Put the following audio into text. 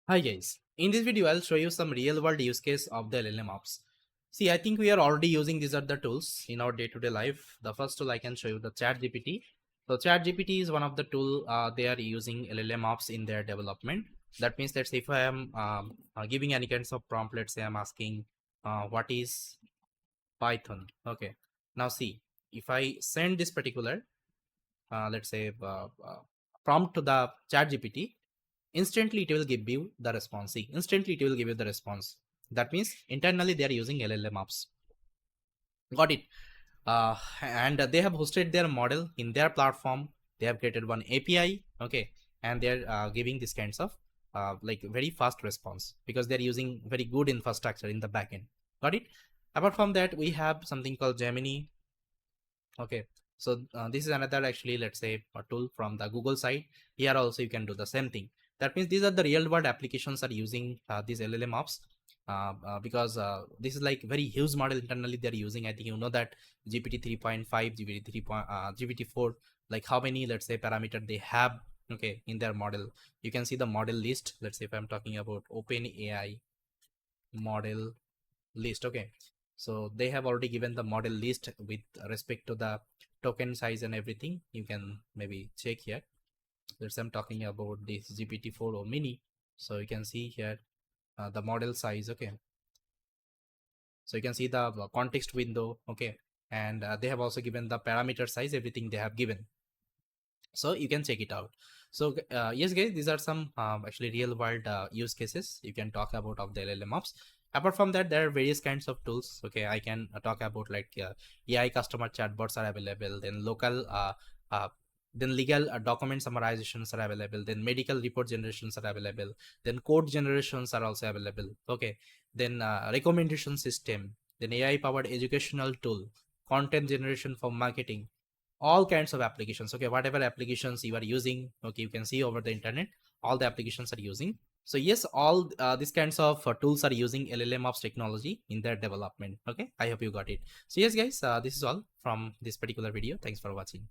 Hi guys, in this video I'll show you some real world use case of the LLM Ops. See, I think we are already using these other tools in our day-to-day life. The first tool I can show you the ChatGPT. So ChatGPT is one of the tool they are using LLM Ops in their development. That means that if I am giving any kinds of prompt, let's say I'm asking what is Python. Okay, now see, if I send this particular let's say prompt to the ChatGPT, instantly it will give you the response. See, instantly it will give you the response. That means internally they are using LLM Ops. Got it. And they have hosted their model in their platform. They have created one API. Okay, and they're giving this kinds of like very fast response because they're using very good infrastructure in the backend. Got it. Apart from that, we have something called Gemini. Okay, so this is another, actually, let's say a tool from the Google side. Here also you can do the same thing. That means these are the real world applications are using these LLM ops because this is like very huge model internally they're using. I think you know that GPT 3.5, GPT 3. GPT 4, like how many, let's say, parameter they have, okay, in their model. You can see the model list. Let's say if I'm talking about OpenAI model list. Okay, so they have already given the model list with respect to the token size and everything. You can maybe check here. Let's say I'm talking about this GPT-4 or mini, so you can see here the model size. Okay, so you can see the context window. Okay, and they have also given the parameter size, everything they have given, so you can check it out. So yes guys, these are some actually real world use cases you can talk about of the LLM ops. Apart from that, there are various kinds of tools. Okay, I can talk about like AI customer chatbots are available, then local uh, then legal document summarizations are available, then medical report generations are available, then code generations are also available. Okay, then recommendation system, then AI powered educational tool, content generation for marketing, all kinds of applications. Okay, whatever applications you are using, okay, you can see over the internet, all the applications are using. So yes, all these kinds of tools are using LLM ops technology in their development. Okay, I hope you got it. So yes guys, this is all from this particular video. Thanks for watching.